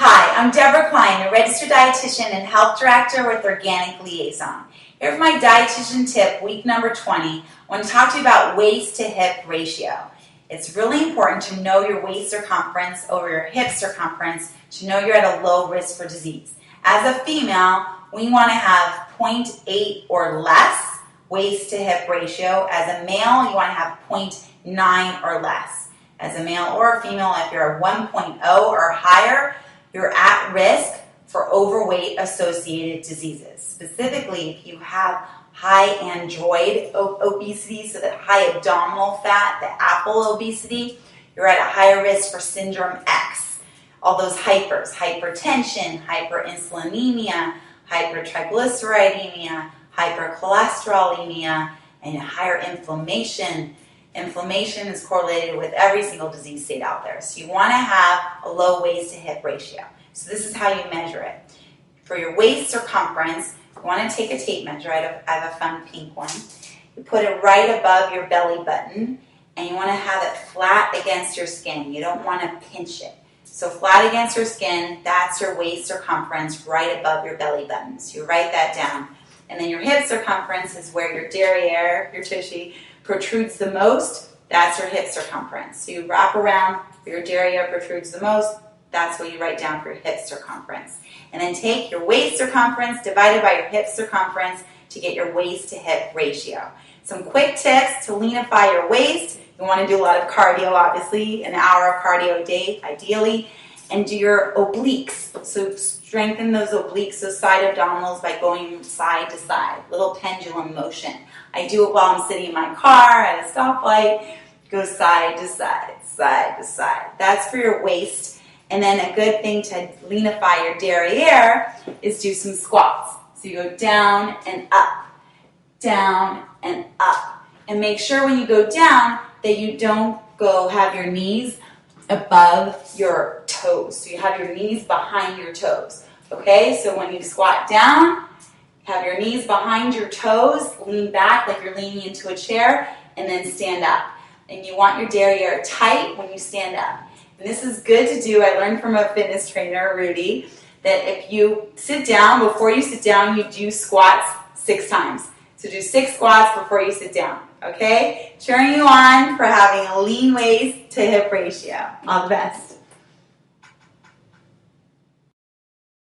Hi, I'm Deborah Klein, a registered dietitian and health director with Organic Liaison. Here's my dietitian tip, week number 20. I want to talk to you about waist to hip ratio. It's really important to know your waist circumference over your hip circumference to know you're at a low risk for disease. As a female, we want to have 0.8 or less waist to hip ratio. As a male, you want to have 0.9 or less. As a male or a female, if you're a 1.0 or higher, you're at risk for overweight associated diseases. Specifically, if you have high android obesity, so that high abdominal fat, the apple obesity, you're at a higher risk for syndrome X. All those hypers, hypertension, hyperinsulinemia, hypertriglyceridemia, hypercholesterolemia, and higher inflammation. Inflammation is correlated with every single disease state out there. So you want to have a low waist to hip ratio. So this is how you measure it. For your waist circumference, you want to take a tape measure. I have a fun pink one. You put it right above your belly button, and you want to have it flat against your skin. You don't want to pinch it. So flat against your skin, that's your waist circumference right above your belly button. So you write that down. And then your hip circumference is where your derriere, your tushy, protrudes the most. That's your hip circumference. So you wrap around where your derriere protrudes the most. That's what you write down for your hip circumference. And then take your waist circumference divided by your hip circumference to get your waist to hip ratio. Some quick tips to leanify your waist. You want to do a lot of cardio, obviously, an hour of cardio a day, ideally. And do your obliques. So strengthen those obliques, those side abdominals, by going side to side, little pendulum motion. I do it while I'm sitting in my car at a stoplight. Go side to side, side to side. That's for your waist. And then a good thing to leanify your derriere is do some squats. So you go down and up, down and up. And make sure when you go down that you don't go have your knees above your toes. So you have your knees behind your toes. Okay, so when you squat down, have your knees behind your toes, lean back like you're leaning into a chair, and then stand up. And you want your derriere tight when you stand up. And this is good to do. I learned from a fitness trainer, Rudy, that if you sit down, before you sit down, you do squats 6 times. So do 6 squats before you sit down. Okay? Cheering you on for having a lean waist to hip ratio. All the best.